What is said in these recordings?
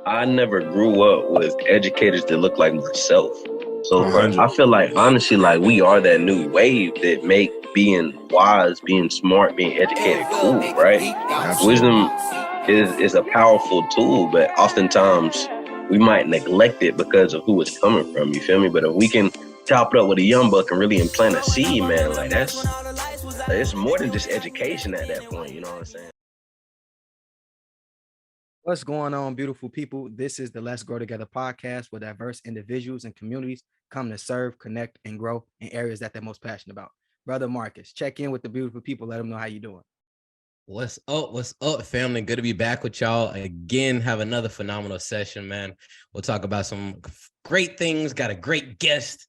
I never grew up with educators that look like myself. So I 100. feel like honestly, like we are that new wave that make being wise, being smart, being educated cool, right? Absolutely. Wisdom is a powerful tool, but oftentimes we might neglect it because of who it's coming from. You feel me? But if we can chop it up with a young buck and really implant a seed, man, like that's it's more than just education at that point. You know what I'm saying? What's going on, beautiful people? This is the Let's Grow Together podcast where diverse individuals and communities come to serve, connect, and grow in areas that they're most passionate about. Brother Marcus, check in with the beautiful people. Let them know how you're doing. What's up? What's up, family? Good to be back with y'all again. Have another phenomenal session, man. We'll talk about some great things. Got a great guest.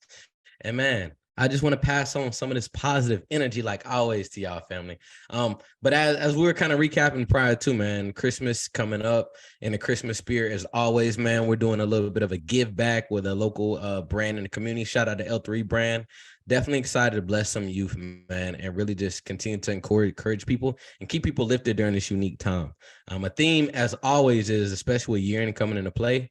And man, I just want to pass on some of this positive energy, like always, to y'all, family. But as we were kind of recapping prior to, man, Christmas coming up in the Christmas spirit as always, man. We're doing a little bit of a give back with a local brand in the community. Shout out to L3 brand. Definitely excited to bless some youth, man, and really just continue to encourage people and keep people lifted during this unique time. A theme, as always, is especially with year-end coming into play.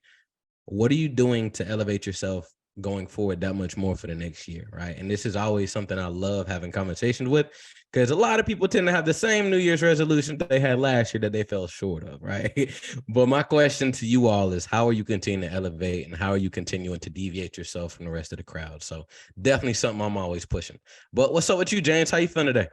What are you doing to elevate yourself going forward that much more for the next year, right? And this is always something I love having conversations with, because a lot of people tend to have the same New Year's resolution that they had last year that they fell short of, right? But my question to you all is, how are you continuing to elevate, and how are you continuing to deviate yourself from the rest of the crowd? So definitely something I'm always pushing. But what's up with you, James? How you feeling today?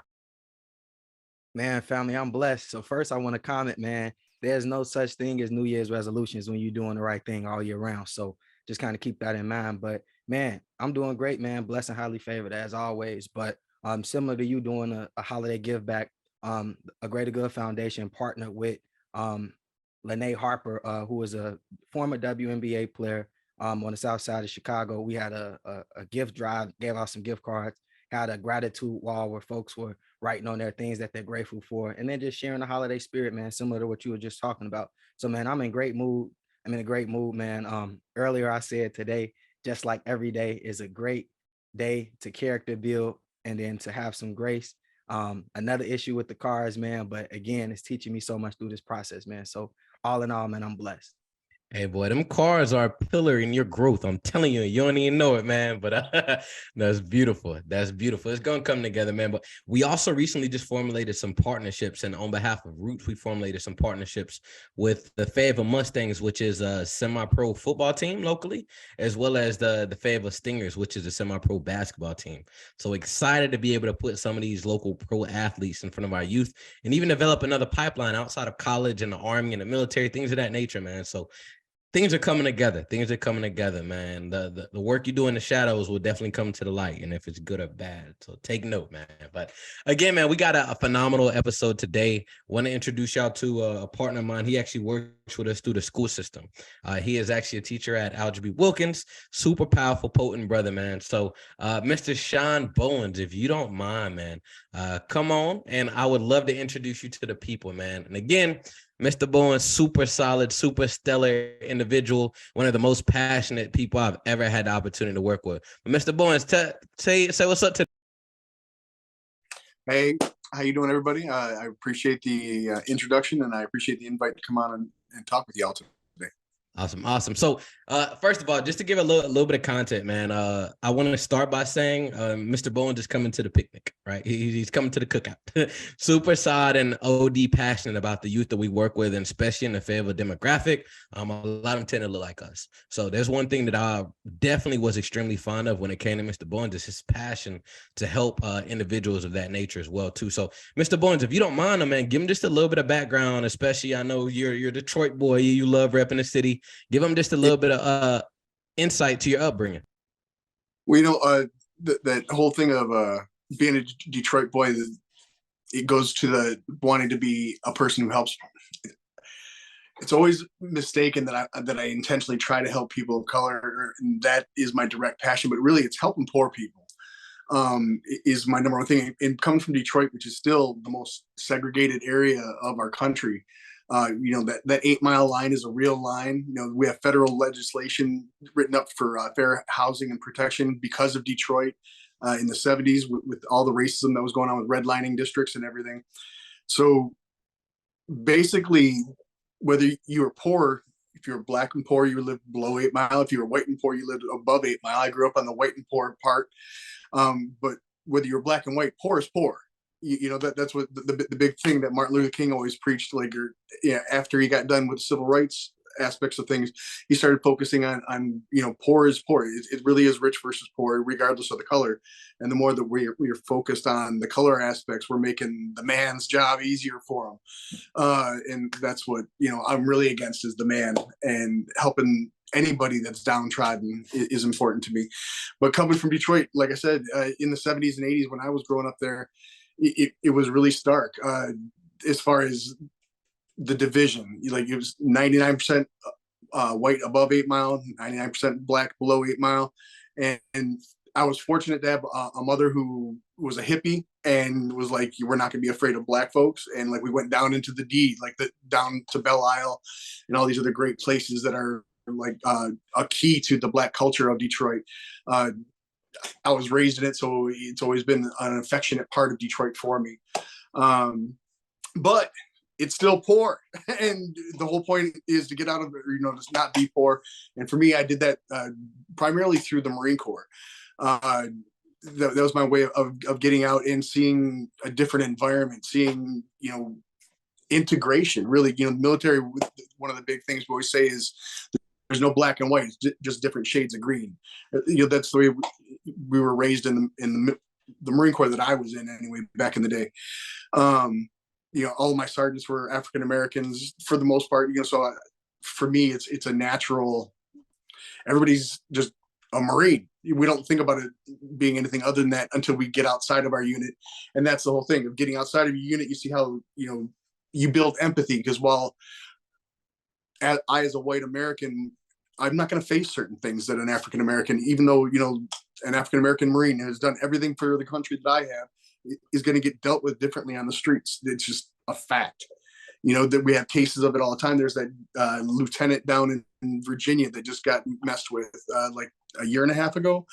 Man, family, I'm blessed. So first I want to comment, man, there's no such thing as New Year's resolutions when you're doing the right thing all year round. So just kind of keep that in mind. But man, I'm doing great, man. Blessed and highly favored as always. But similar to you doing a holiday give back, a Greater Good Foundation partnered with Lene Harper, who is a former WNBA player on the south side of Chicago. We had a gift drive, gave out some gift cards, had a gratitude wall where folks were writing on their things that they're grateful for, and then just sharing the holiday spirit, man, similar to what you were just talking about. So, man, I'm in great mood. I'm in a great mood, man. Earlier I said today, just like every day is a great day to character build and then to have some grace. Another issue with the cars, man, but again, it's teaching me so much through this process, man. So all in all, man, I'm blessed. Hey, boy, them cars are a pillar in your growth. I'm telling you, you don't even know it, man. But that's beautiful. That's beautiful. It's going to come together, man. But we also recently just formulated some partnerships. And on behalf of Roots, we formulated some partnerships with the Fayetteville Mustangs, which is a semi-pro football team locally, as well as the Fayetteville Stingers, which is a semi-pro basketball team. So excited to be able to put some of these local pro athletes in front of our youth and even develop another pipeline outside of college and the Army and the military, things of that nature, man. So things are coming together. Things are coming together, man. The work you do in the shadows will definitely come to the light, and if it's good or bad. So take note, man. But again, man, we got a phenomenal episode today. Want to introduce y'all to a partner of mine. He actually works with us through the school system. He is actually a teacher at Algebra Wilkins. Super powerful, potent brother, man. So Mr. Sean Bowen, if you don't mind, man, come on. And I would love to introduce you to the people, man. And again, Mr. Bowen, super solid, super stellar individual, one of the most passionate people I've ever had the opportunity to work with. But Mr. Bowen, say what's up to. Hey, how you doing, everybody? I appreciate the introduction, and I appreciate the invite to come on and talk with y'all today. Awesome. So, first of all, just to give a little bit of content, man, I want to start by saying Mr. Bowen just coming to the picnic, right? He's coming to the cookout. Super solid and OD passionate about the youth that we work with, and especially in the Fayetteville demographic. A lot of them tend to look like us. So there's one thing that I definitely was extremely fond of when it came to Mr. Bowen, just his passion to help individuals of that nature as well, too. So, Mr. Bowen, if you don't mind, man, give him just a little bit of background, especially I know you're a Detroit boy. You love repping the city. Give them just a little bit of insight to your upbringing. Well, that whole thing of being a Detroit boy, it goes to the wanting to be a person who helps. It's always mistaken that I intentionally try to help people of color, and that is my direct passion. But really, it's helping poor people is my number one thing. And coming from Detroit, which is still the most segregated area of our country, that 8 Mile line is a real line. We have federal legislation written up for fair housing and protection because of Detroit in the 70s with all the racism that was going on with redlining districts and everything. So basically, whether you were poor, if you're black and poor, you lived below 8 Mile. If you were white and poor, you lived above 8 Mile. I grew up on the white and poor part. But whether you're black and white, poor is poor. You know, that's what the big thing that Martin Luther King always preached. Like, after he got done with civil rights aspects of things, he started focusing on poor is poor. It really is rich versus poor, regardless of the color. And the more that we're focused on the color aspects, we're making the man's job easier for him. And that's what I'm really against, is the man, and helping anybody that's downtrodden is important to me. But coming from Detroit, like I said, in the 70s and 80s, when I was growing up there, it was really stark, as far as the division. Like, it was 99% white above 8 Mile, 99% black below 8 Mile. And I was fortunate to have a mother who was a hippie and was like, we're not going to be afraid of black folks. And like, we went down into the D, like down to Belle Isle and all these other great places that are like a key to the black culture of Detroit. I was raised in it, so it's always been an affectionate part of Detroit for me. But it's still poor, and the whole point is to get out of it, to not be poor. And for me, I did that primarily through the Marine Corps. That was my way of getting out and seeing a different environment, seeing integration. Really, the military. One of the big things we always say is, there's no black and white, it's just different shades of green. That's the way we were raised in the Marine Corps that I was in, anyway, back in the day. All of my sergeants were African Americans for the most part. So for me, it's a natural. Everybody's just a Marine. We don't think about it being anything other than that until we get outside of our unit, and that's the whole thing of getting outside of your unit. You see how you build empathy, because while I, as a white American, I'm not going to face certain things that an African American, even though an African American Marine has done everything for the country that I have, is going to get dealt with differently on the streets. It's just a fact. That we have cases of it all the time. There's that lieutenant down in Virginia that just got messed with like a year and a half ago,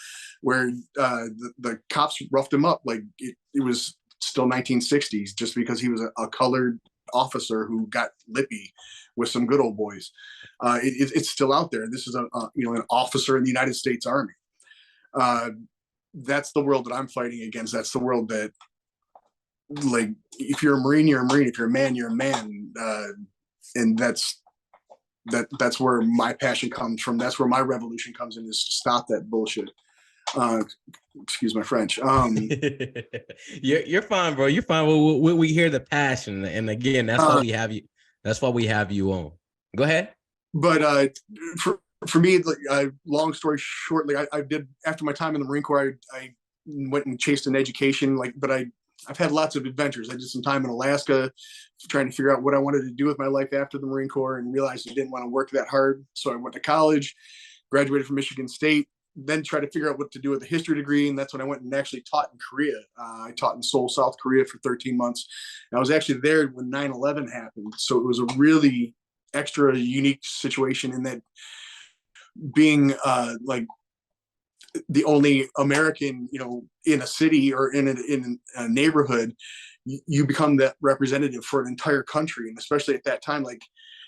where the cops roughed him up. Like, it was still 1960s, just because he was a colored officer who got lippy with some good old boys. It's still out there. This is an officer in the United States Army. That's the world that I'm fighting against. That's the world that, like, if you're a Marine, you're a Marine. If you're a man, you're a man. And that's where my passion comes from. That's where my revolution comes in, is to stop that bullshit. Excuse my French. You're fine, bro. You're fine. We hear the passion, and again, that's why we have you. That's why we have you on. Go ahead. But for me, long story shortly, I did, after my time in the Marine Corps, I went and chased an education. But I've had lots of adventures. I did some time in Alaska, trying to figure out what I wanted to do with my life after the Marine Corps, and realized I didn't want to work that hard. So I went to college, graduated from Michigan State, then tried to figure out what to do with a history degree. And that's when I went and actually taught in Korea. I taught in Seoul, South Korea for 13 months. And I was actually there when 9/11 happened. So it was a really extra unique situation, in that being like the only American, in a city or in a neighborhood, you become that representative for an entire country. And especially at that time, like,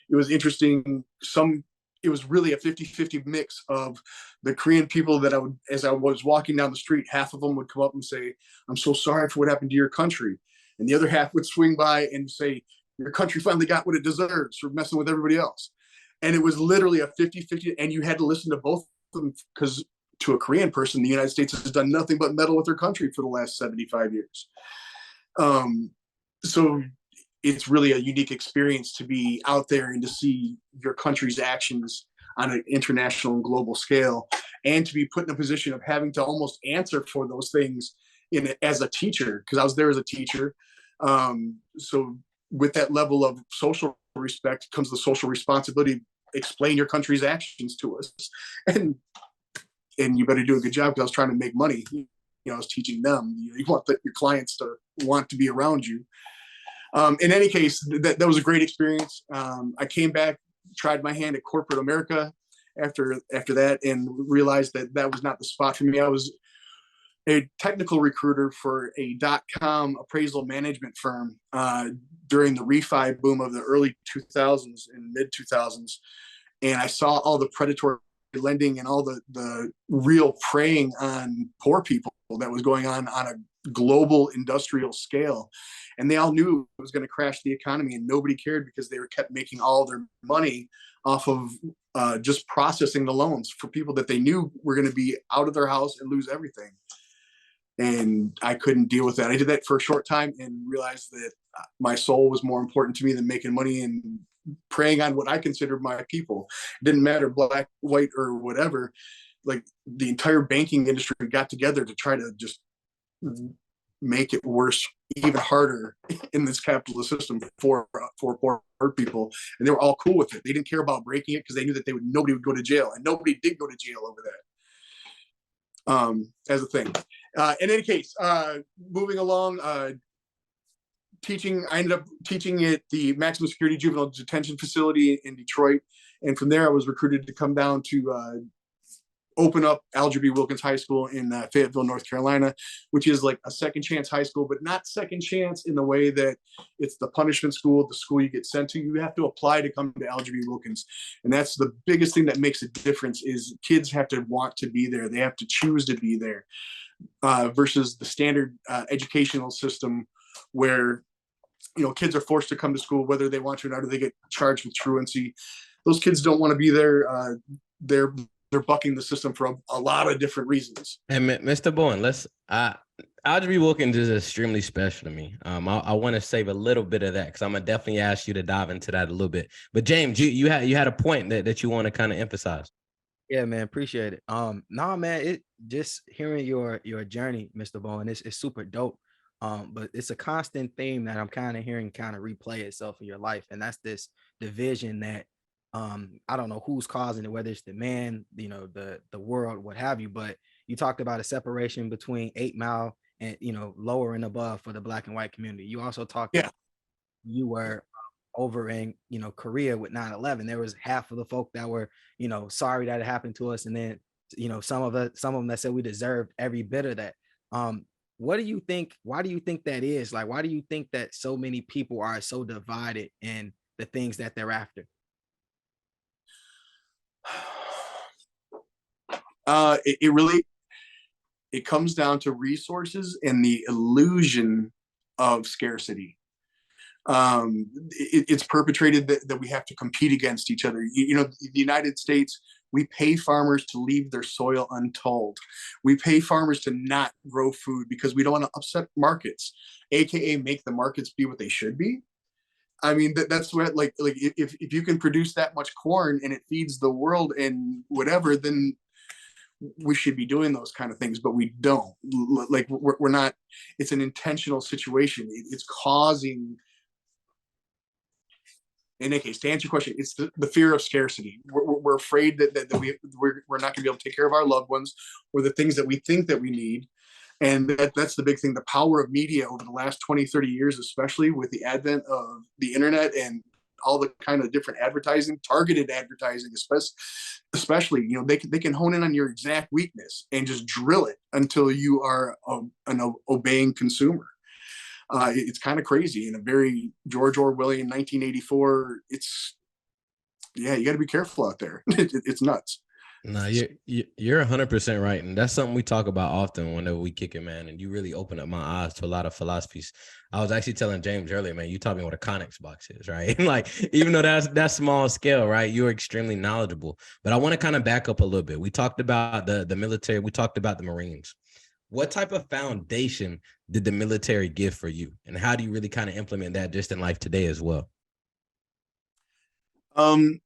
it was interesting. It was really a 50-50 mix of the Korean people that as I was walking down the street, half of them would come up and say, "I'm so sorry for what happened to your country." And the other half would swing by and say, "Your country finally got what it deserves for messing with everybody else." And it was literally a 50-50, and you had to listen to both of them, because to a Korean person, the United States has done nothing but meddle with their country for the last 75 years. So it's really a unique experience to be out there and to see your country's actions on an international and global scale, and to be put in a position of having to almost answer for those things as a teacher, because I was there as a teacher. So with that level of social respect comes the social responsibility. Explain your country's actions to us, and you better do a good job, because I was trying to make money. I was teaching them. You want your clients to want to be around you. In any case, that was a great experience. I came back, tried my hand at corporate America after that, and realized that was not the spot for me. I was a technical recruiter for a .com appraisal management firm during the refi boom of the early 2000s and mid 2000s. and I saw all the predatory lending and all the real preying on poor people that was going on a global industrial scale. And they all knew it was going to crash the economy, and nobody cared because they were kept making all their money off of just processing the loans for people that they knew were going to be out of their house and lose everything. And I couldn't deal with that. I did that for a short time and realized that my soul was more important to me than making money and preying on what I considered my people. It didn't matter black, white, or whatever. Like, the entire banking industry got together to try to just make it worse, even harder in this capitalist system for poor people. And they were all cool with it. They didn't care about breaking it because they knew that nobody would go to jail, and nobody did go to jail over that. As a thing. In any case, moving along, I ended up teaching at the maximum security juvenile detention facility in Detroit. And from there, I was recruited to come down to open up Alger B. Wilkins High School in Fayetteville, North Carolina, which is like a second chance high school, but not second chance in the way that it's the punishment school, the school you get sent to. You have to apply to come to Alger B. Wilkins. And that's the biggest thing that makes a difference, is kids have to want to be there. They have to choose to be there, versus the standard educational system where, kids are forced to come to school whether they want to or not, or they get charged with truancy. Those kids don't want to be there. They're bucking the system for a lot of different reasons. And Mr. Bowen, Alger B. Wilkins is extremely special to me. I want to save a little bit of that because I'm gonna definitely ask you to dive into that a little bit. But James, you had a point that you want to kind of emphasize. Yeah, man, appreciate it. No, man, it just hearing your journey, Mr. Bowen, it's super dope. But it's a constant theme that I'm kind of hearing kind of replay itself in your life, and that's this division that I don't know who's causing it, whether it's the man, the world, what have you. But you talked about a separation between 8 Mile and lower and above for the Black and white community. You also talked about you were over in Korea with 9/11. There was half of the folk that were sorry that it happened to us, and then some of them that said we deserved every bit of that. What do you think? Why do you think that is? Like, why do you think that so many people are so divided in the things that they're after? It comes down to resources and the illusion of scarcity. It's perpetrated that we have to compete against each other. The United States, we pay farmers to leave their soil untilled. We pay farmers to not grow food because we don't want to upset markets, aka make the markets be what they should be. I mean, that's what, like if you can produce that much corn and it feeds the world and whatever, then we should be doing those kind of things, but we don't. Like, we're not. It's an intentional situation. It's causing. In any case, to answer your question, it's the fear of scarcity. We're afraid that we're not going to be able to take care of our loved ones or the things that we think that we need. And that's the big thing. The power of media over the last 20, 30 years, especially with the advent of the internet and all the kind of different advertising, targeted advertising, especially, they can hone in on your exact weakness and just drill it until you are an obeying consumer. It's kind of crazy in a very George Orwellian 1984. You got to be careful out there. It's nuts. No, you're 100% right, and that's something we talk about often whenever we kick it, man. And you really open up my eyes to a lot of philosophies. I was actually telling James earlier, man, you taught me what a Connex box is, right? Like, even though that's small scale, right? You're extremely knowledgeable. But I want to kind of back up a little bit. We talked about the military. We talked about the Marines. What type of foundation did the military give for you? And how do you really kind of implement that just in life today as well? The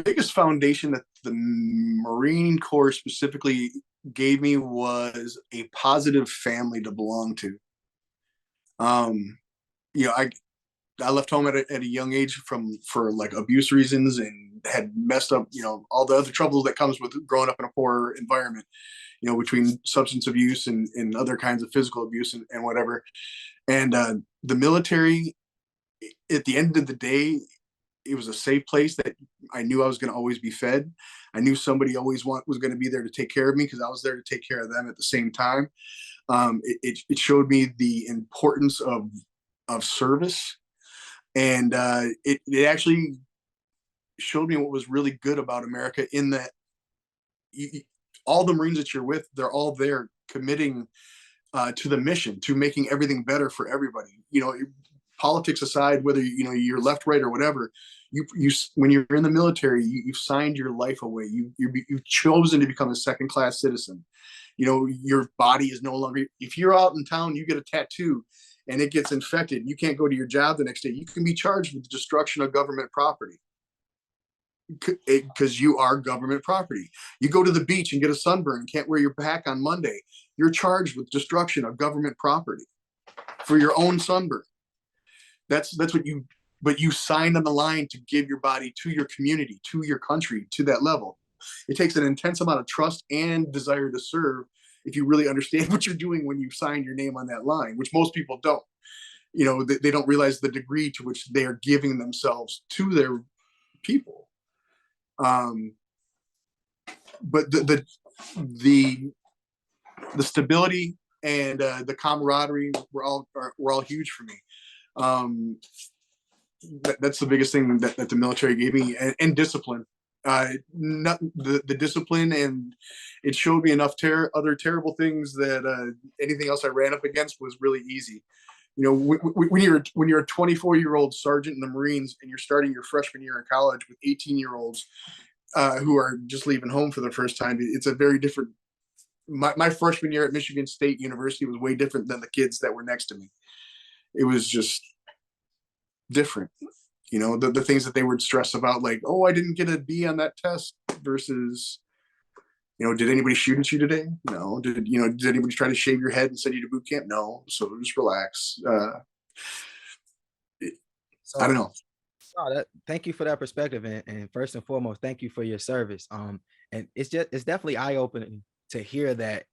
biggest foundation that the Marine Corps specifically gave me was a positive family to belong to. I left home at a young age for like abuse reasons, and had messed up, all the other troubles that comes with growing up in a poor environment, between substance abuse and other kinds of physical abuse and whatever. And the military, at the end of the day, it was a safe place that I knew I was going to always be fed. I knew somebody always was going to be there to take care of me because I was there to take care of them at the same time. It showed me the importance of service, and it actually showed me what was really good about America, in that all the Marines that you're with, they're all there committing to the mission, to making everything better for everybody. Politics aside, whether you're left, right, or whatever, you when you're in the military, you've signed your life away. You've chosen to become a second class citizen. Your body is no longer. If you're out in town, you get a tattoo, and it gets infected, you can't go to your job the next day. You can be charged with destruction of government property, because you are government property. You go to the beach and get a sunburn, can't wear your pack on Monday. You're charged with destruction of government property for your own sunburn. That's what you. But you signed on the line to give your body to your community, to your country, to that level. It takes an intense amount of trust and desire to serve, if you really understand what you're doing when you sign your name on that line, which most people don't. They don't realize the degree to which they are giving themselves to their people. But the stability and the camaraderie were all huge for me. That's the biggest thing that the military gave me, and discipline. Not the discipline, and it showed me enough other terrible things that anything else I ran up against was really easy. When you're a 24-year-old sergeant in the Marines, and you're starting your freshman year in college with 18-year-olds who are just leaving home for the first time, it's a very different. My freshman year at Michigan State University was way different than the kids that were next to me. It was just different. The things that they would stress about, like, oh, I didn't get a B on that test, versus, did anybody shoot at you today? No. Did anybody try to shave your head and send you to boot camp? No. So just relax. I don't know. Thank you for that perspective, and first and foremost, thank you for your service. And it's definitely eye-opening to hear that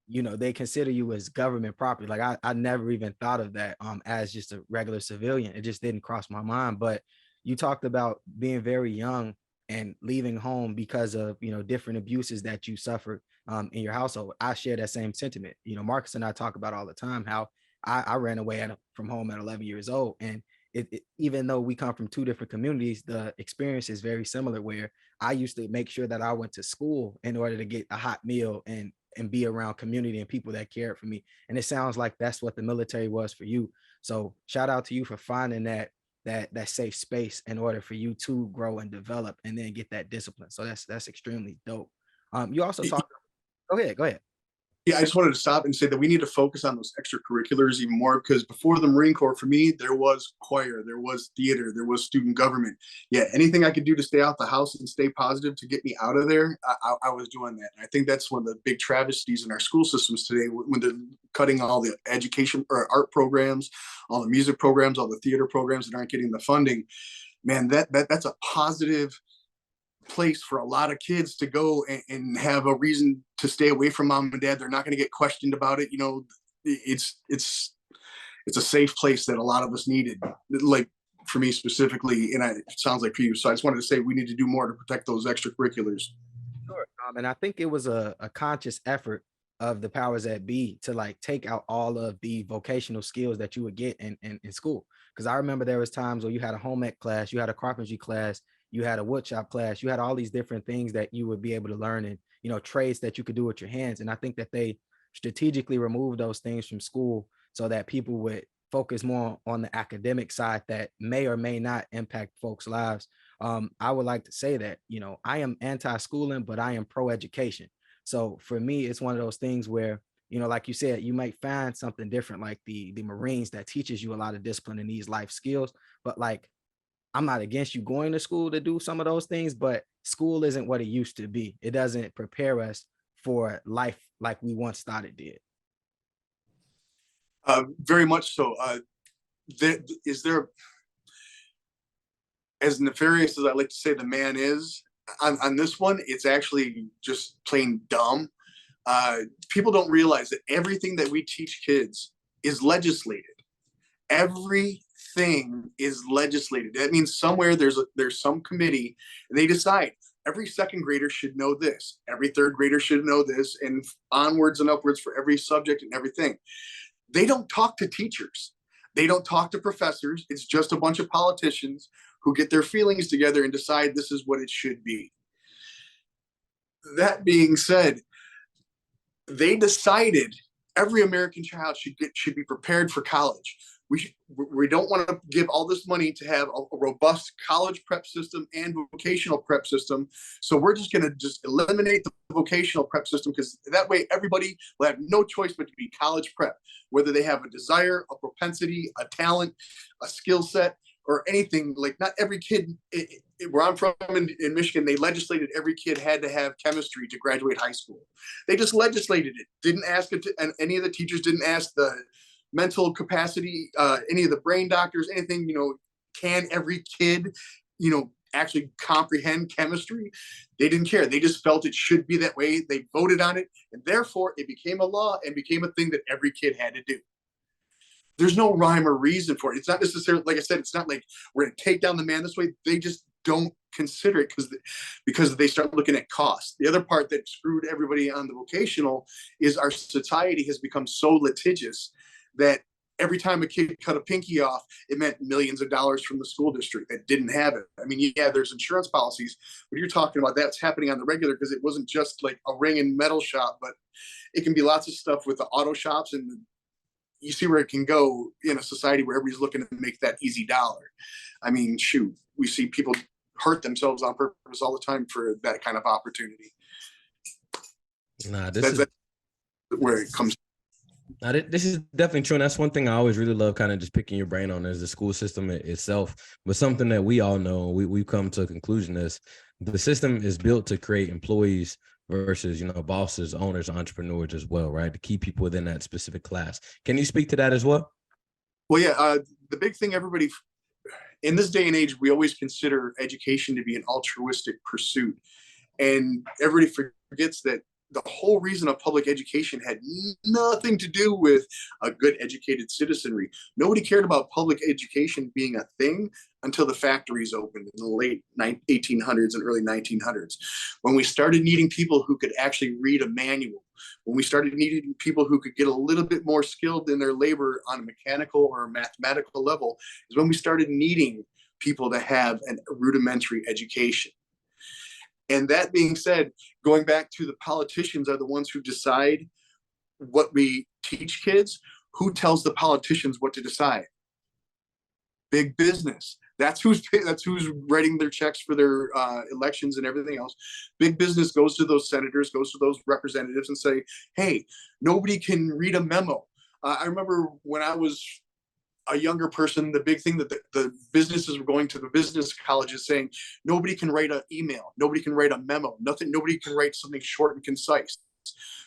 they consider you as government property. Like I never even thought of that as just a regular civilian. It just didn't cross my mind. But you talked about being very young and leaving home because of different abuses that you suffered in your household. I share that same sentiment. Marcus and I talk about all the time how I ran away from home at 11 years old, and even though we come from two different communities, the experience is very similar, where I used to make sure that I went to school in order to get a hot meal and be around community and people that cared for me. And it sounds like that's what the military was for you. So shout out to you for finding that safe space in order for you to grow and develop and then get that discipline. So that's extremely dope. You also talked. Go ahead. Yeah, I just wanted to stop and say that we need to focus on those extracurriculars even more, because before the Marine Corps, for me, there was choir, there was theater, there was student government. Yeah, anything I could do to stay out the house and stay positive to get me out of there, I was doing that. And I think that's one of the big travesties in our school systems today, when they're cutting all the education or art programs, all the music programs, all the theater programs that aren't getting the funding. Man, that's a positive place for a lot of kids to go and have a reason to stay away from mom and dad. They're not going to get questioned about it. It's a safe place that a lot of us needed, like for me specifically, and it sounds like for you. So I just wanted to say we need to do more to protect those extracurriculars. Sure. And I think it was a conscious effort of the powers that be to take out all of the vocational skills that you would get in school. Because I remember there was times where you had a home ec class, you had a carpentry class, you had a woodshop class, you had all these different things that you would be able to learn, and trades that you could do with your hands. And I think that they strategically removed those things from school so that people would focus more on the academic side that may or may not impact folks' lives. I would like to say that I am anti-schooling, but I am pro-education. So for me, it's one of those things where like you said, you might find something different, like the Marines, that teaches you a lot of discipline and these life skills. But I'm not against you going to school to do some of those things, but school isn't what it used to be. It doesn't prepare us for life like we once thought it did. Very much so. Is there, as nefarious as I like to say the man is, on this one, it's actually just plain dumb. People don't realize that everything that we teach kids is legislated. Everything is legislated. That means somewhere there's some committee, and they decide every second grader should know this, every third grader should know this, and onwards and upwards for every subject and everything. They don't talk to teachers. They don't talk to professors. It's just a bunch of politicians who get their feelings together and decide this is what it should be. That being said, they decided every American child should be prepared for college. We don't want to give all this money to have a robust college prep system and vocational prep system. So we're just going to just eliminate the vocational prep system, because that way everybody will have no choice but to be college prep, whether they have a desire, a propensity, a talent, a skill set, or anything. Like, not every kid, where I'm from in Michigan, they legislated every kid had to have chemistry to graduate high school. They just legislated it. Didn't ask it, and any of the teachers didn't ask the mental capacity, any of the brain doctors, anything, can every kid, actually comprehend chemistry? They didn't care. They just felt it should be that way. They voted on it, and therefore it became a law and became a thing that every kid had to do. There's no rhyme or reason for it. It's not necessarily, like I said, it's not like we're going to take down the man this way. They just don't consider it because they start looking at cost. The other part that screwed everybody on the vocational is our society has become so litigious that every time a kid cut a pinky off, it meant millions of dollars from the school district that didn't have it. I mean, yeah, there's insurance policies, but you're talking about that's happening on the regular, because it wasn't just like a ring and metal shop, but it can be lots of stuff with the auto shops, and you see where it can go in a society where everybody's looking to make that easy dollar. I mean, shoot, we see people hurt themselves on purpose all the time for that kind of opportunity. Nah, that's where it comes. Now, this is definitely true. And that's one thing I always really love kind of just picking your brain on, is the school system itself. But something that we all know, we've come to a conclusion is the system is built to create employees versus, bosses, owners, entrepreneurs as well, right? To keep people within that specific class. Can you speak to that as well? Well, yeah, the big thing, everybody in this day and age, we always consider education to be an altruistic pursuit. And everybody forgets that the whole reason of public education had nothing to do with a good educated citizenry. Nobody cared about public education being a thing until the factories opened in the late 1800s and early 1900s. When we started needing people who could actually read a manual, when we started needing people who could get a little bit more skilled in their labor on a mechanical or a mathematical level, is when we started needing people to have a rudimentary education. And that being said, going back to the politicians are the ones who decide what we teach kids. Who tells the politicians what to decide? Big business. That's who's writing their checks for their elections and everything else. Big business goes to those senators, goes to those representatives and say, hey, nobody can read a memo. I remember when I was a younger person, the big thing that the businesses were going to the business colleges saying, nobody can write an email, nobody can write a memo, nobody can write something short and concise.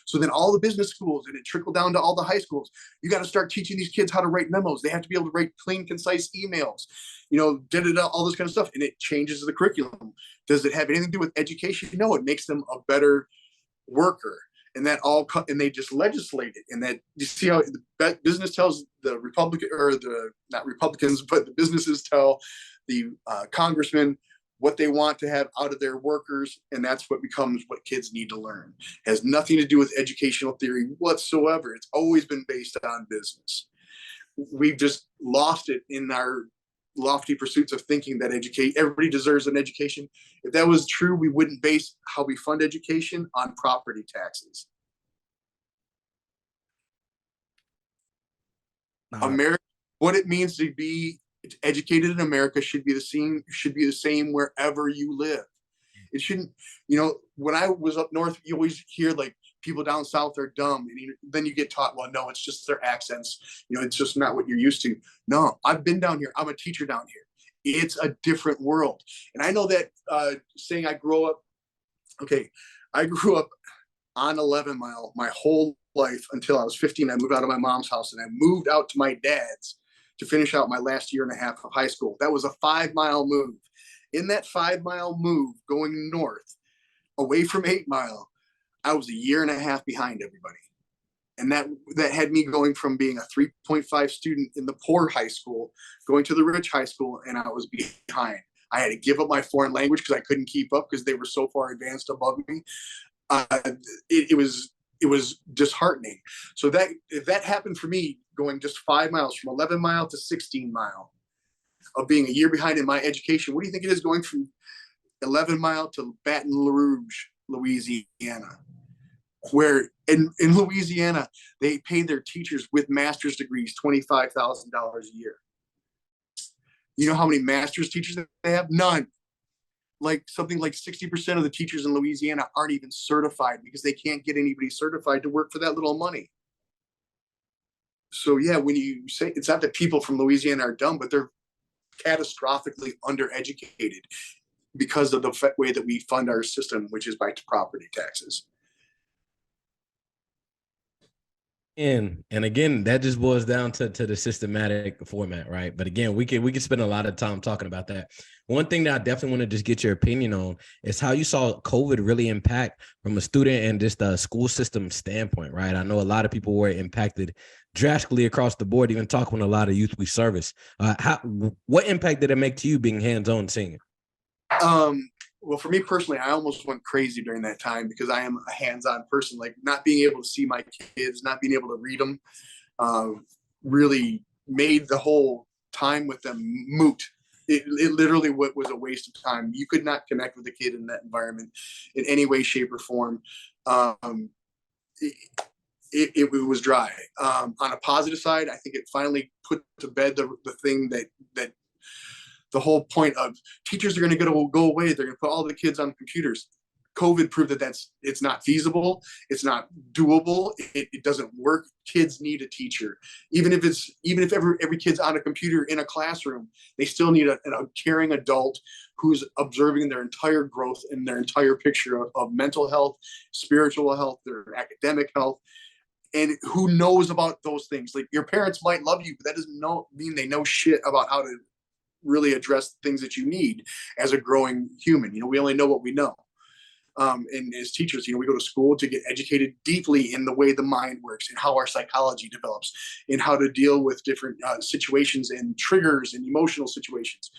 So then all the business schools, and it trickled down to all the high schools, you got to start teaching these kids how to write memos. They have to be able to write clean, concise emails, all this kind of stuff. And it changes the curriculum. Does it have anything to do with education? No, it makes them a better worker. And that and they just legislate it. And that, you see how the business tells the Republican, or the not Republicans, but the businesses tell the congressmen what they want to have out of their workers, and that's what becomes what kids need to learn. It has nothing to do with educational theory whatsoever. It's always been based on business. We've just lost it in our lofty pursuits of thinking that everybody deserves an education. If that was true, we wouldn't base how we fund education on property taxes. America, what it means to be educated in America should be the same wherever you live. It shouldn't, when I was up north, you always hear like people down south are dumb, and then you get taught, well, no, it's just their accents. It's just not what you're used to. No, I've been down here. I'm a teacher down here. It's a different world. And I know that saying I grew up on 11 Mile my whole life until I was 15. I moved out of my mom's house and I moved out to my dad's to finish out my last year and a half of high school. That was a 5 mile move. In that 5 mile move going north, away from 8 Mile, I was a year and a half behind everybody. And that had me going from being a 3.5 student in the poor high school, going to the rich high school, and I was behind. I had to give up my foreign language because I couldn't keep up because they were so far advanced above me. It was disheartening. So if that happened for me, going just 5 miles from 11 Mile to 16 Mile, of being a year behind in my education. What do you think it is going from 11 Mile to Baton Rouge, Louisiana? Where in Louisiana, they pay their teachers with master's degrees $25,000 a year. You know how many master's teachers they have? None. Like something like 60% of the teachers in Louisiana aren't even certified because they can't get anybody certified to work for that little money. So yeah, when you say, it's not that people from Louisiana are dumb, but they're catastrophically undereducated because of the way that we fund our system, which is by property taxes. And again, that just boils down to the systematic format, right? But again, we can spend a lot of time talking about that. One thing that I definitely want to just get your opinion on is how you saw COVID really impact from a student and just a school system standpoint, right? I know a lot of people were impacted drastically across the board, even talking with a lot of youth we service. What impact did it make to you being hands-on seeing it? Well, for me personally, I almost went crazy during that time because I am a hands-on person. Like not being able to see my kids, not being able to read them, really made the whole time with them moot. It literally was a waste of time. You could not connect with a kid in that environment in any way, shape, or form. It was dry. On a positive side, I think it finally put to bed the thing that the whole point of teachers are going to go away. They're going to put all the kids on computers. COVID proved that it's not feasible. It's not doable. It doesn't work. Kids need a teacher. Even if every kid's on a computer in a classroom, they still need a caring adult who's observing their entire growth and their entire picture of mental health, spiritual health, their academic health, and who knows about those things. Like your parents might love you, but that doesn't mean they know shit about how to really address the things that you need as a growing human. We only know what we know. And as teachers, we go to school to get educated deeply in the way the mind works and how our psychology develops and how to deal with different situations and triggers and emotional situations.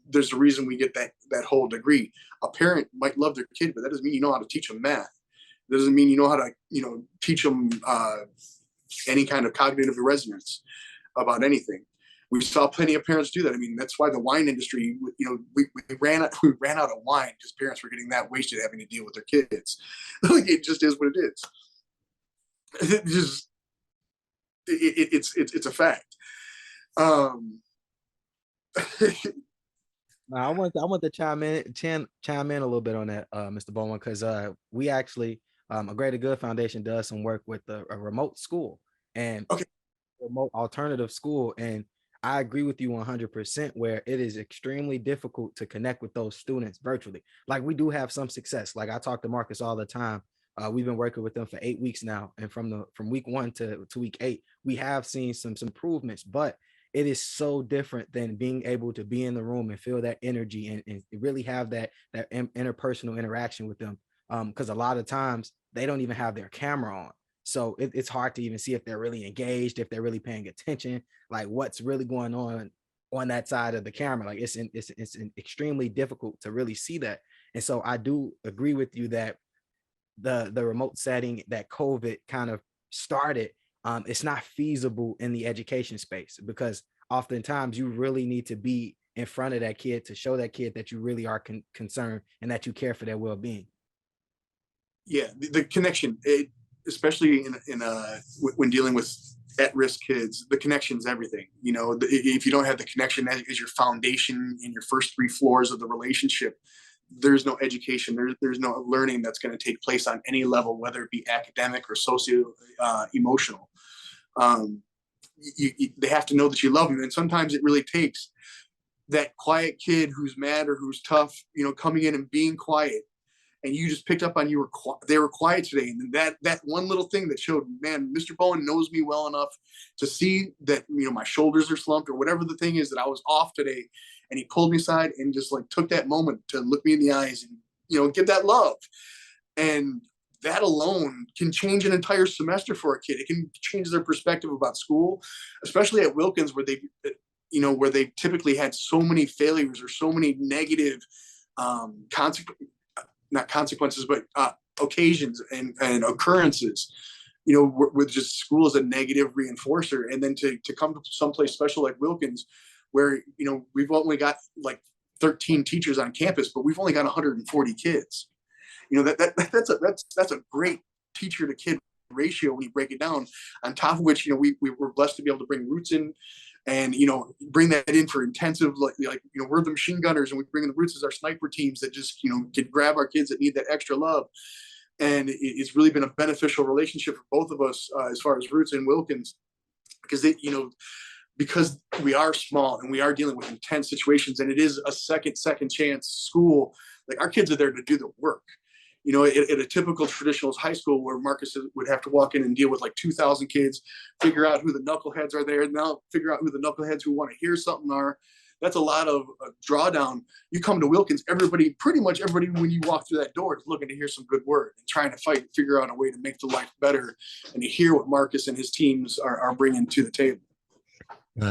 There's a reason we get that whole degree. A parent might love their kid, but that doesn't mean you know how to teach them math. That doesn't mean you know how to, teach them any kind of cognitive resonance about anything. We saw plenty of parents do that. I mean, that's why the wine industry, we ran out of wine because parents were getting that wasted having to deal with their kids. Like it just is what it is. It's a fact. I want to chime in a little bit on that, Mr. Bowen, because we actually a Greater Good Foundation does some work with a remote school and remote alternative school, and I agree with you 100% where it is extremely difficult to connect with those students virtually. Like we do have some success. Like I talk to Marcus all the time. We've been working with them for 8 weeks now. And from week 1 to week 8, we have seen some improvements, but it is so different than being able to be in the room and feel that energy and really have that interpersonal interaction with them. Because a lot of times they don't even have their camera on. So it's hard to even see if they're really engaged, if they're really paying attention, like what's really going on that side of the camera. Like it's extremely difficult to really see that. And so I do agree with you that the remote setting that COVID kind of started, it's not feasible in the education space because oftentimes you really need to be in front of that kid to show that kid that you really are concerned and that you care for their well-being. Yeah, the connection, especially when dealing with at-risk kids, the connection is everything. If you don't have the connection as your foundation in your first 3 floors of the relationship, there's no education. There's no learning that's going to take place on any level, whether it be academic or socio emotional. They have to know that you love them, and sometimes it really takes that quiet kid who's mad or who's tough, coming in and being quiet. And you just picked up on they were quiet today. And that one little thing that showed, man, Mr. Bowen knows me well enough to see that, my shoulders are slumped or whatever the thing is that I was off today. And he pulled me aside and just like took that moment to look me in the eyes and, give that love. And that alone can change an entire semester for a kid. It can change their perspective about school, especially at Wilkins where they typically had so many failures or so many negative not consequences, but occasions and occurrences, with just school as a negative reinforcer. And then to come to someplace special like Wilkins, where, we've only got like 13 teachers on campus, but we've only got 140 kids. That's a great teacher to kid ratio when you break it down. On top of which, we were blessed to be able to bring Roots in and, bring that in for intensive, we're the machine gunners, and we bring in the Roots as our sniper teams that just, can grab our kids that need that extra love. And it's really been a beneficial relationship for both of us as far as Roots and Wilkins, because because we are small and we are dealing with intense situations, and it is a second chance school. Like, our kids are there to do the work. At a typical traditional high school where Marcus would have to walk in and deal with like 2,000 kids, figure out who the knuckleheads are there, and now figure out who the knuckleheads who want to hear something are. That's a lot of drawdown. You come to Wilkins, pretty much everybody, when you walk through that door, is looking to hear some good word and trying to fight and figure out a way to make the life better and to hear what Marcus and his teams are bringing to the table.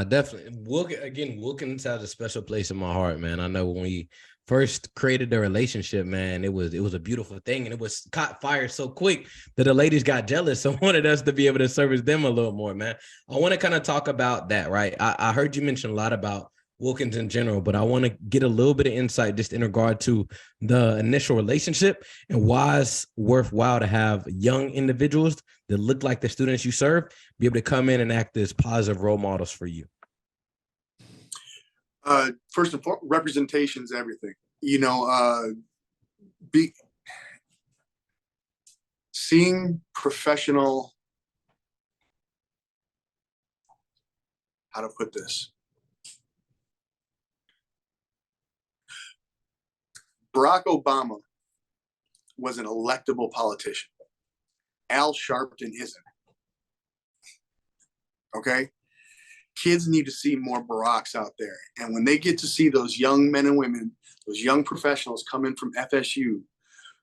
Definitely. Wilkins has a special place in my heart, man. I know when we first created the relationship, man, it was a beautiful thing, and it was caught fire so quick that the ladies got jealous and wanted us to be able to service them a little more, man. I want to kind of talk about that, right? I heard you mention a lot about Wilkins in general, but I want to get a little bit of insight just in regard to the initial relationship and why it's worthwhile to have young individuals that look like the students you serve be able to come in and act as positive role models for you. First and foremost, representation is everything. Seeing professional, how to put this? Barack Obama was an electable politician. Al Sharpton isn't. Okay? Kids need to see more Baracks out there. And when they get to see those young men and women, those young professionals come in from FSU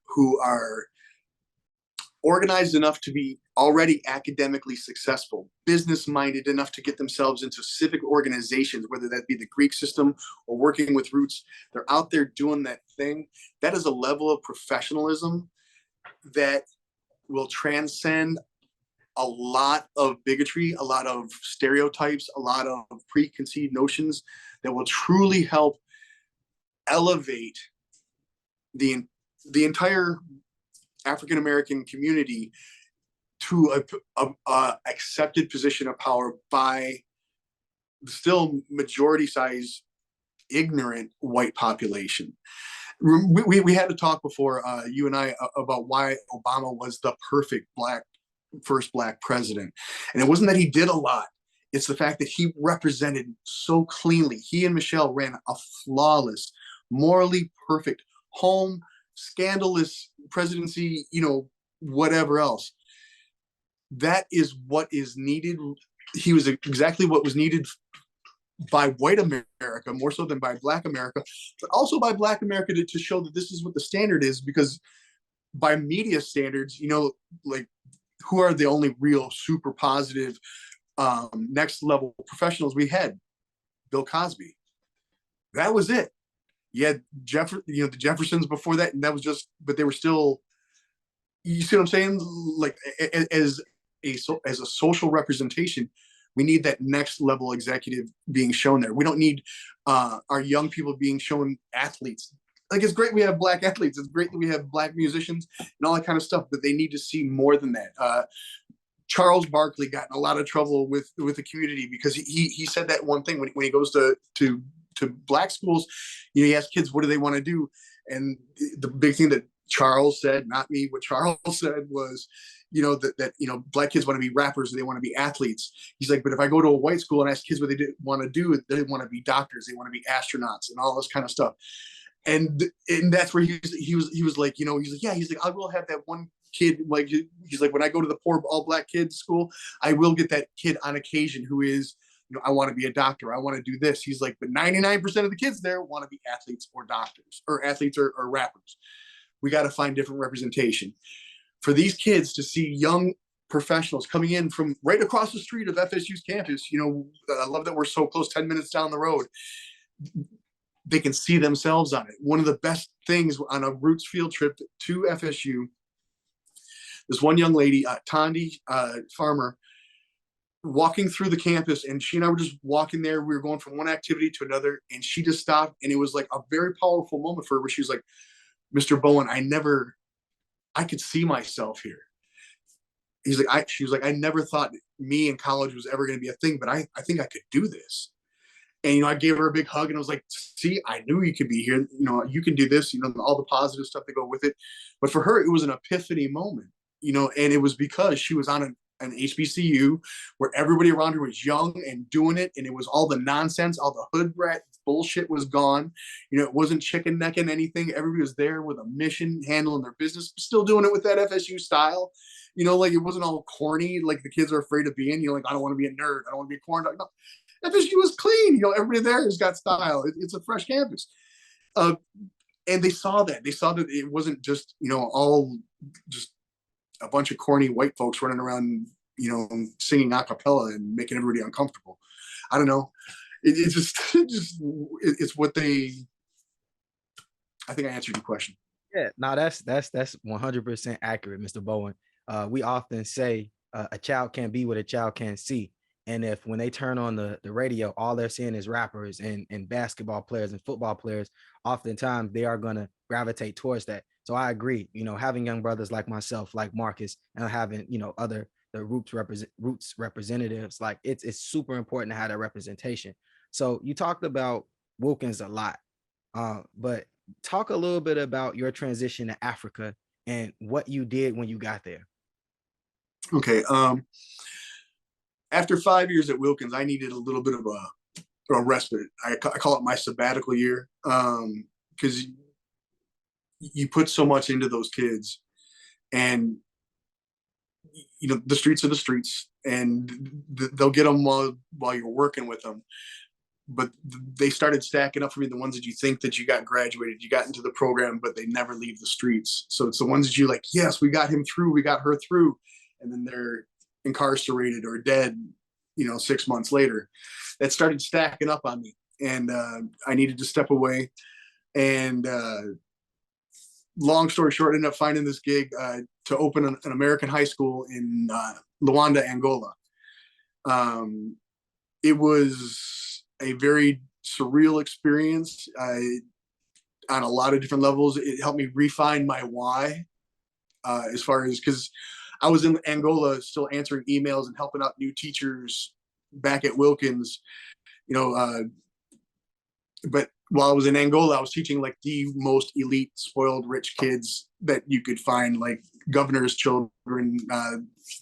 who are organized enough to be already academically successful, business-minded enough to get themselves into civic organizations, whether that be the Greek system or working with Roots, they're out there doing that thing. That is a level of professionalism that will transcend a lot of bigotry, a lot of stereotypes, a lot of preconceived notions, that will truly help elevate the entire African-American community to a accepted position of power by the still majority size ignorant white population. We had to talk before, you and I, about why Obama was the perfect first black president. And it wasn't that he did a lot. It's the fact that he represented so cleanly. He and Michelle ran a flawless, morally perfect, home, scandalous presidency, whatever else. That is what is needed. He was exactly what was needed by white America, more so than by black America, but also by black America to show that this is what the standard is. Because by media standards, who are the only real super positive next level professionals we had? Bill Cosby. That was it. You had the Jeffersons before that, and that was just, but they were still, you see what I'm saying? Like, as a social representation, we need that next level executive being shown there. We don't need our young people being shown athletes. Like, it's great we have black athletes. It's great that we have black musicians and all that kind of stuff, but they need to see more than that. Charles Barkley got in a lot of trouble with the community because he said that one thing when he goes to black schools. He asks kids, what do they want to do? And the big thing that Charles said, not me, what Charles said was, that black kids want to be rappers, they want to be athletes. He's like, but if I go to a white school and ask kids what they want to do, they want to be doctors, they want to be astronauts and all this kind of stuff. And that's where he was like, he's like, yeah, he's like, I will have that one kid, like, he's like, when I go to the poor all black kids school, I will get that kid on occasion who is, I want to be a doctor, I want to do this. He's like, but 99% of the kids there want to be athletes or doctors, or athletes or rappers. We got to find different representation. For these kids to see young professionals coming in from right across the street of FSU's campus, I love that we're so close, 10 minutes down the road. They can see themselves on it. One of the best things on a Roots field trip to FSU, this one young lady, Tondi Farmer, walking through the campus, and she and I were just walking there. We were going from one activity to another, and she just stopped, and it was like a very powerful moment for her where she was like, "Mr. Bowen, I could see myself here." She was like, "I never thought me in college was ever going to be a thing, but I think I could do this." And, I gave her a big hug, and I was like, "See, I knew you could be here. You can do this, all the positive stuff that go with it." But for her, it was an epiphany moment, and it was because she was on an HBCU where everybody around her was young and doing it. And it was all the nonsense, all the hood rat bullshit was gone. It wasn't chicken necking anything. Everybody was there with a mission, handling their business, still doing it with that FSU style. Like it wasn't all corny, like the kids are afraid of being, like, I don't want to be a nerd. I don't want to be a corn dog. No, FSU was clean. Everybody there has got style. It's a fresh campus. And they saw that. They saw that it wasn't just, all just a bunch of corny white folks running around, singing a cappella and making everybody uncomfortable. I don't know. It's what they, I think I answered your question. Yeah, no, that's 100% accurate, Mr. Bowen. We often say a child can't be what a child can't see. And if when they turn on the radio, all they're seeing is rappers and basketball players and football players, oftentimes they are going to gravitate towards that. So I agree, having young brothers like myself, like Marcus, and having, other the roots representatives, like it's super important to have that representation. So you talked about Wilkins a lot, but talk a little bit about your transition to Africa and what you did when you got there. Okay. After 5 years at Wilkins, I needed a little bit of a respite. I call it my sabbatical year, because you put so much into those kids, and the streets are the streets, and they'll get them while you're working with them. But they started stacking up for me, the ones that you think that you got graduated, you got into the program, but they never leave the streets. So it's the ones that you like, yes, we got him through, we got her through, and then they're incarcerated or dead, 6 months later. That started stacking up on me, and I needed to step away. And long story short, I ended up finding this gig to open an American high school in Luanda, Angola. It was a very surreal experience on a lot of different levels. It helped me refine my why, as far as, because I was in Angola still answering emails and helping out new teachers back at Wilkins, but while I was in Angola, I was teaching like the most elite, spoiled, rich kids that you could find, like governor's children.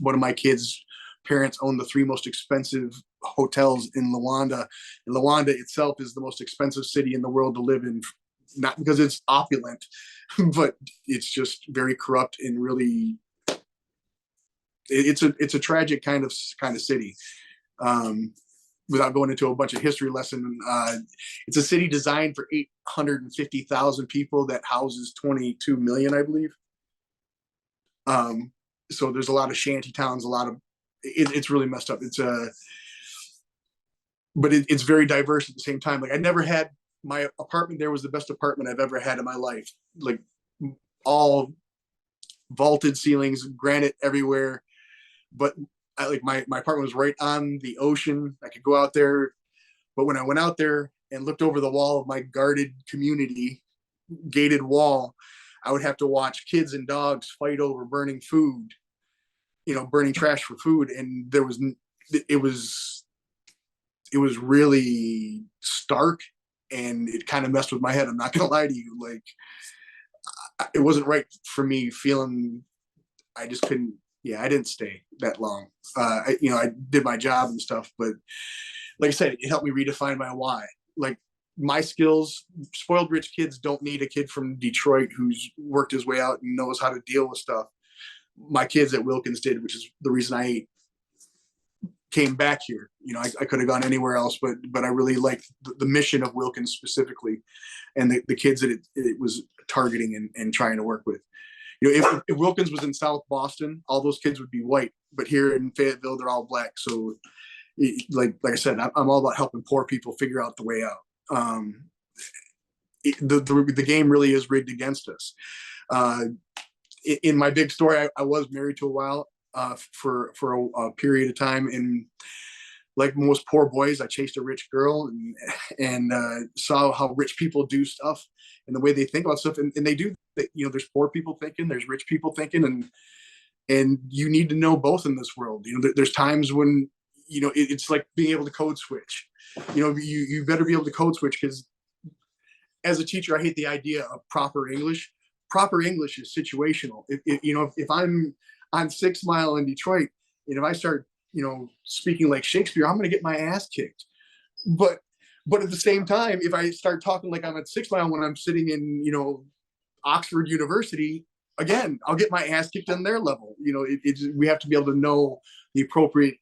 One of my kids' parents owned the 3 most expensive hotels in Luanda. And Luanda itself is the most expensive city in the world to live in, not because it's opulent, but it's just very corrupt and really, it's a tragic kind of city. Without going into a bunch of history lesson, it's a city designed for 850,000 people that houses 22 million, I believe. So there's a lot of shanty towns, it's really messed up. But it's very diverse at the same time. Like, I never had, my apartment there was the best apartment I've ever had in my life. Like, all vaulted ceilings, granite everywhere. But my apartment was right on the ocean. I could go out there. But when I went out there and looked over the wall of my guarded community, gated wall, I would have to watch kids and dogs fight over burning food, burning trash for food. And it was really stark, and it kind of messed with my head. I'm not going to lie to you. Like, it wasn't right for me feeling, I just couldn't, I didn't stay that long. I did my job and stuff, but like I said, it helped me redefine my why. Like, my skills, spoiled rich kids don't need a kid from Detroit who's worked his way out and knows how to deal with stuff. My kids at Wilkins did, which is the reason I came back here. I could have gone anywhere else, but I really liked the mission of Wilkins specifically, and the kids that it was targeting and trying to work with. If Wilkins was in South Boston, all those kids would be white, but here in Fayetteville, they're all black. So, like I said, I'm all about helping poor people figure out the way out. The game really is rigged against us. In my big story, I was married to a while. for a period of time. And like most poor boys, I chased a rich girl and saw how rich people do stuff and the way they think about stuff. And they do, you know, there's poor people thinking, there's rich people thinking, and you need to know both in this world. You know, there's times when, you know, it's like being able to code switch. You know, you better be able to code switch, because as a teacher, I hate the idea of proper English. Proper English is situational. You know, if I'm on 6 Mile in Detroit, and if I start, you know, speaking like Shakespeare, I'm going to get my ass kicked. But at the same time, if I start talking like I'm at 6 Mile when I'm sitting in, you know, Oxford University, again, I'll get my ass kicked on their level. You know, we have to be able to know the appropriate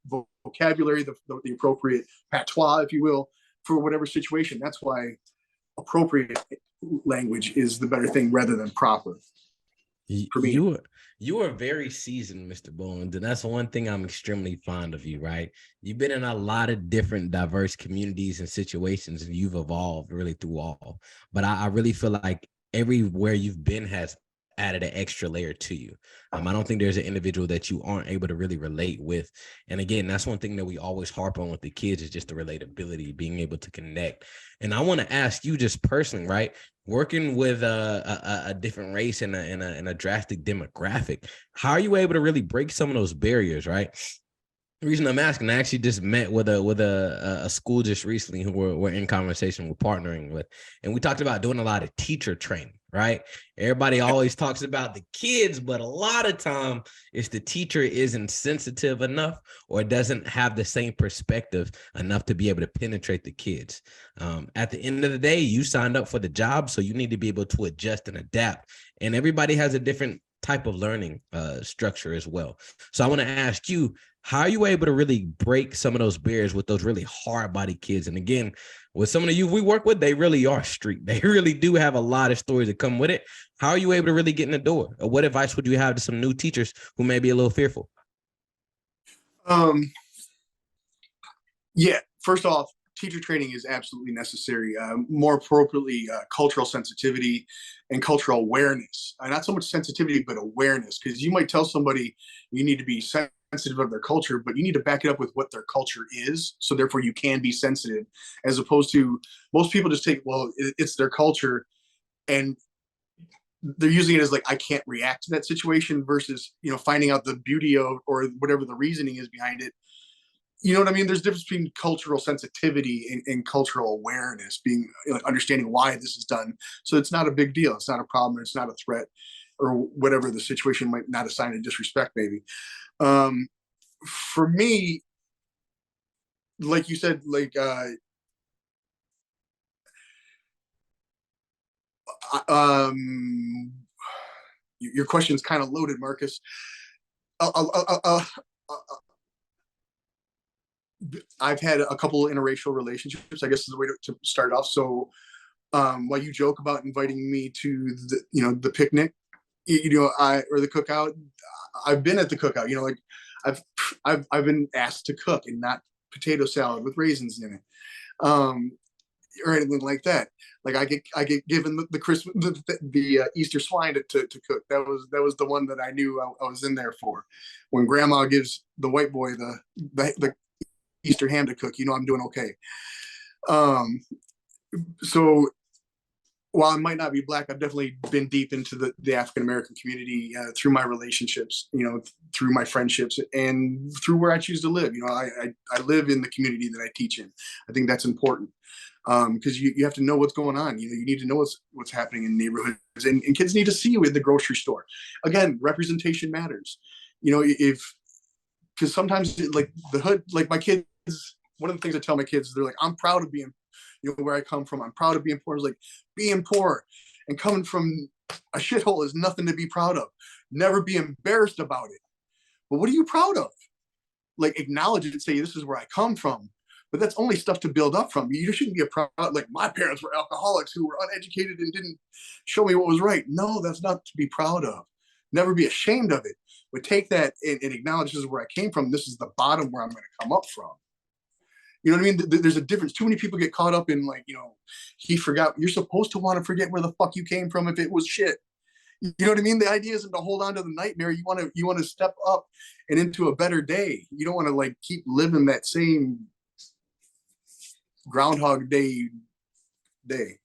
vocabulary, the appropriate patois, if you will, for whatever situation. That's why appropriate language is the better thing rather than proper. For me. You are very seasoned, Mr. Bowen, and that's one thing I'm extremely fond of you, right? You've been in a lot of different diverse communities and situations, and you've evolved really through all. But I really feel like everywhere you've been has added an extra layer to you. I don't think there's an individual that you aren't able to really relate with. And again, that's one thing that we always harp on with the kids, is just the relatability, being able to connect. And I want to ask you just personally, right? Working with a different race and a drastic demographic, how are you able to really break some of those barriers, right? The reason I'm asking, I actually just met with a school just recently who we're in conversation with, partnering with, and we talked about doing a lot of teacher training, right? Everybody always talks about the kids, but a lot of time it's the teacher isn't sensitive enough or doesn't have the same perspective enough to be able to penetrate the kids. At the end of the day, you signed up for the job, so you need to be able to adjust and adapt. And everybody has a different type of learning structure as well. So I want to ask you, how are you able to really break some of those barriers with those really hard-bodied kids? And again, with some of the youth we work with, they really are street. They really do have a lot of stories that come with it. How are you able to really get in the door? Or what advice would you have to some new teachers who may be a little fearful? Yeah, first off, teacher training is absolutely necessary. More appropriately, cultural sensitivity and cultural awareness. Not so much sensitivity, but awareness, because you might tell somebody you need to be sensitive of their culture, but you need to back it up with what their culture is. So therefore you can be sensitive, as opposed to most people just take, well, it's their culture, and they're using it as like, I can't react to that situation, versus, you know, finding out the beauty of, or whatever the reasoning is behind it. You know what I mean? There's a difference between cultural sensitivity and cultural awareness, being, you know, understanding why this is done. So it's not a big deal. It's not a problem. It's not a threat, or whatever the situation might, not a sign of disrespect, maybe. For me, like you said, like, your question is kind of loaded, Marcus. I've had a couple of interracial relationships, I guess is the way to start off. So while you joke about inviting me to the, you know, the picnic, you know, or the cookout, I've been at the cookout, you know, like I've been asked to cook, and not potato salad with raisins in it, or anything like that. Like I get given the Christmas, the Easter swine to cook. That was the one that I knew I was in there for. When Grandma gives the white boy the Easter ham to cook, you know I'm doing okay. So while I might not be Black, I've definitely been deep into the African American community through my relationships, you know, through my friendships, and through where I choose to live. You know, I live in the community that I teach in. I think that's important, because you have to know what's going on. You know, you need to know what's happening in neighborhoods, and kids need to see you in the grocery store. Again, representation matters. You know, because sometimes, like the hood, like my kids, one of the things I tell my kids, they're like, I'm proud of being, you know, where I come from. I'm proud of being poor. It's like, being poor and coming from a shithole is nothing to be proud of. Never be embarrassed about it. But what are you proud of? Like, acknowledge it and say, this is where I come from. But that's only stuff to build up from. You shouldn't be proud, like, my parents were alcoholics who were uneducated and didn't show me what was right. No, that's not to be proud of. Never be ashamed of it. But take that and acknowledge, this is where I came from. This is the bottom where I'm going to come up from. You know what I mean? There's a difference. Too many people get caught up in, like, you know, he forgot. You're supposed to want to forget where the fuck you came from if it was shit. You know what I mean? The idea isn't to hold on to the nightmare. You want to step up and into a better day. You don't want to like keep living that same Groundhog Day. In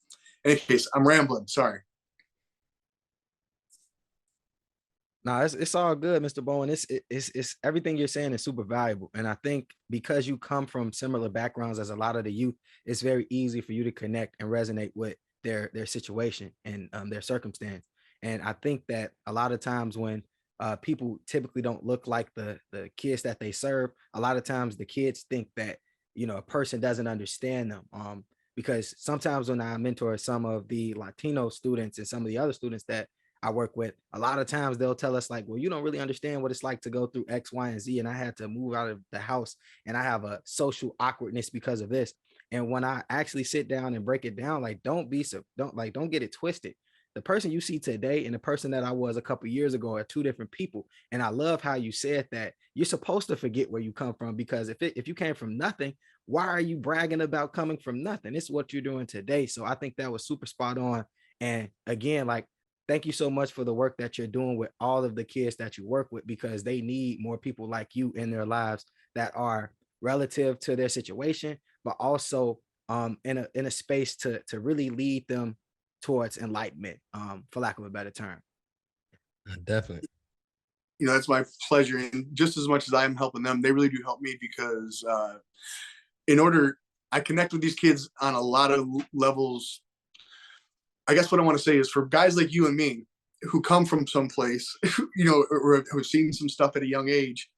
any case, I'm rambling. Sorry. No, it's all good, Mr. Bowen. It's everything you're saying is super valuable. And I think because you come from similar backgrounds as a lot of the youth, it's very easy for you to connect and resonate with their situation and their circumstance. And I think that a lot of times when people typically don't look like the kids that they serve, a lot of times the kids think that, you know, a person doesn't understand them. Because sometimes when I mentor some of the Latino students and some of the other students that I work with, a lot of times they'll tell us like, well, you don't really understand what it's like to go through X, Y, and Z. And I had to move out of the house and I have a social awkwardness because of this. And when I actually sit down and break it down, like, don't get it twisted. The person you see today and the person that I was a couple years ago are two different people. And I love how you said that you're supposed to forget where you come from, because if you came from nothing, why are you bragging about coming from nothing? It's what you're doing today. So I think that was super spot on. And again, like, thank you so much for the work that you're doing with all of the kids that you work with, because they need more people like you in their lives that are relative to their situation, but also in a space to really lead them towards enlightenment, for lack of a better term. Definitely. You know, that's my pleasure. And just as much as I'm helping them, they really do help me, because I connect with these kids on a lot of levels. I guess what I want to say is, for guys like you and me who come from someplace, you know, or have seen some stuff at a young age,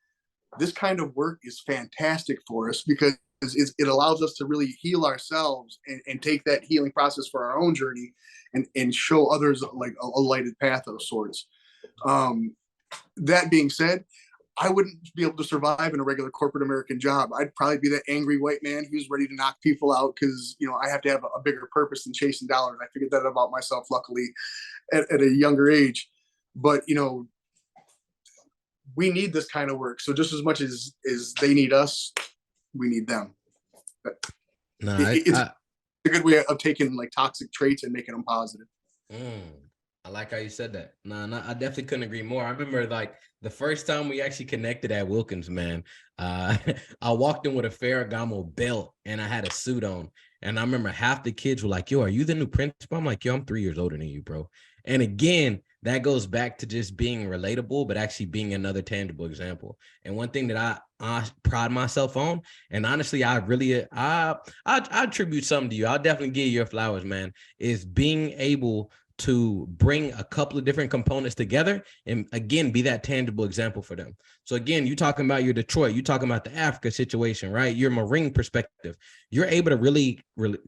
this kind of work is fantastic for us, because it allows us to really heal ourselves and take that healing process for our own journey and show others like a lighted path of sorts. That being said, I wouldn't be able to survive in a regular corporate American job. I'd probably be that angry white man who's ready to knock people out, because, you know, I have to have a bigger purpose than chasing dollars. I figured that about myself, luckily, at a younger age. But, you know, we need this kind of work. So just as much as they need us, we need them. No, it's a good way of taking like toxic traits and making them positive. I like how you said that. No, I definitely couldn't agree more. I remember like the first time we actually connected at Wilkins, man. I walked in with a Ferragamo belt and I had a suit on. And I remember half the kids were like, yo, are you the new principal? I'm like, yo, I'm 3 years older than you, bro. And again, that goes back to just being relatable, but actually being another tangible example. And one thing that I pride myself on, and honestly, I attribute something to you. I'll definitely give you your flowers, man, is being able to bring a couple of different components together and again, be that tangible example for them. So again, you talking about your Detroit, you talking about the Africa situation, right? Your Marine perspective, you're able to really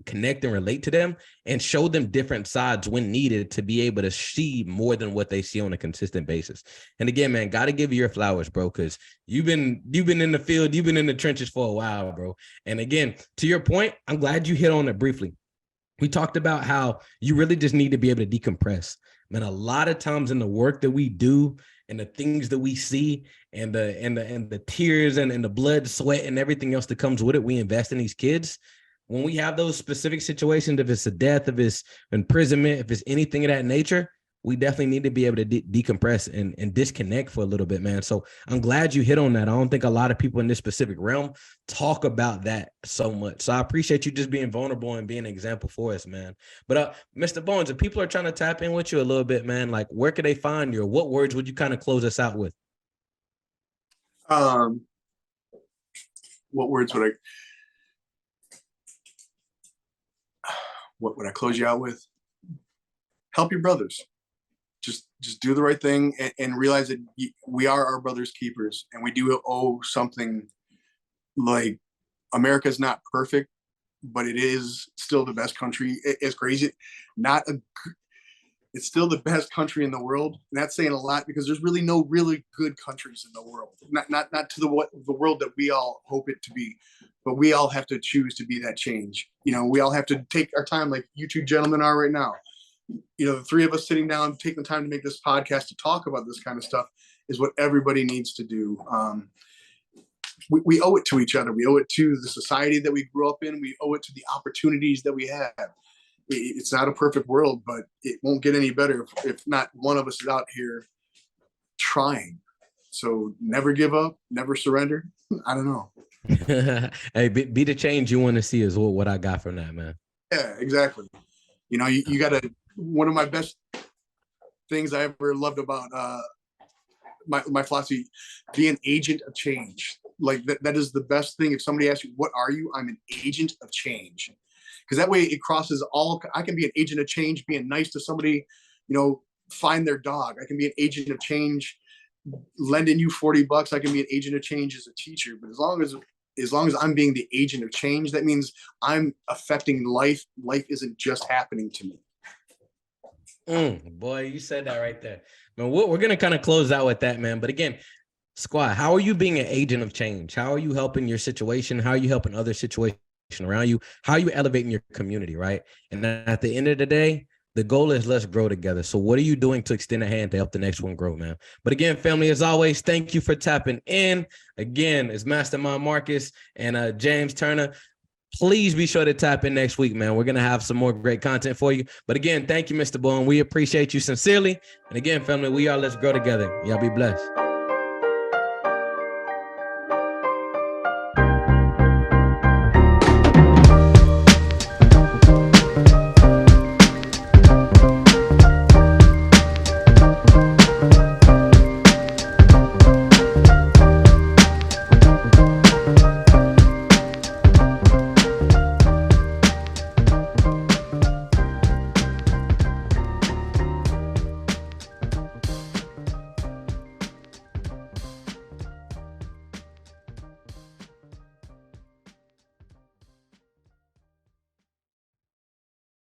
connect and relate to them and show them different sides when needed to be able to see more than what they see on a consistent basis. And again, man, got to give you your flowers, bro, because you've been in the field, you've been in the trenches for a while, bro. And again, to your point, I'm glad you hit on it briefly. We talked about how you really just need to be able to decompress. Man, a lot of times in the work that we do and the things that we see and the tears and the blood, sweat, and everything else that comes with it, we invest in these kids. When we have those specific situations, if it's a death, if it's imprisonment, if it's anything of that nature, we definitely need to be able to decompress and disconnect for a little bit, man. So I'm glad you hit on that. I don't think a lot of people in this specific realm talk about that so much. So I appreciate you just being vulnerable and being an example for us, man. But Mr. Bones, if people are trying to tap in with you a little bit, man, like where could they find you, or what words would you kind of close us out with? What words would I close you out with? Help your brothers. Just do the right thing and realize that we are our brother's keepers, and we do owe something. Like, America's not perfect, but it is still the best country. It's crazy. It's still the best country in the world. And that's saying a lot, because there's really no really good countries in the world. Not to the world that we all hope it to be, but we all have to choose to be that change. You know, we all have to take our time, like you two gentlemen are right now. You know, the three of us sitting down, taking the time to make this podcast to talk about this kind of stuff is what everybody needs to do. We owe it to each other. We owe it to the society that we grew up in. We owe it to the opportunities that we have. It's not a perfect world, but it won't get any better if not one of us is out here trying. So never give up, never surrender. I don't know. Hey, be the change you want to see is what I got from that, man. Yeah, exactly. You know, you got to, one of my best things I ever loved about my philosophy, be an agent of change. Like that is the best thing. If somebody asks you, what are you? I'm an agent of change. Because that way it crosses all. I can be an agent of change, being nice to somebody, you know, find their dog. I can be an agent of change, lending you $40. I can be an agent of change as a teacher. But as long as I'm being the agent of change, that means I'm affecting life. Life isn't just happening to me. Boy, you said that right there. Man, we're going to kind of close out with that, man. But again, squad, how are you being an agent of change? How are you helping your situation? How are you helping other situations around you? How are you elevating your community, right? And at the end of the day, the goal is let's grow together. So what are you doing to extend a hand to help the next one grow, man? But again, family, as always, thank you for tapping in. Again, it's Mastermind Marcus and James Turner. Please be sure to tap in next week, man. We're going to have some more great content for you. But again, thank you, Mr. Bowen. We appreciate you sincerely. And again, family, we are Let's Grow Together. Y'all be blessed.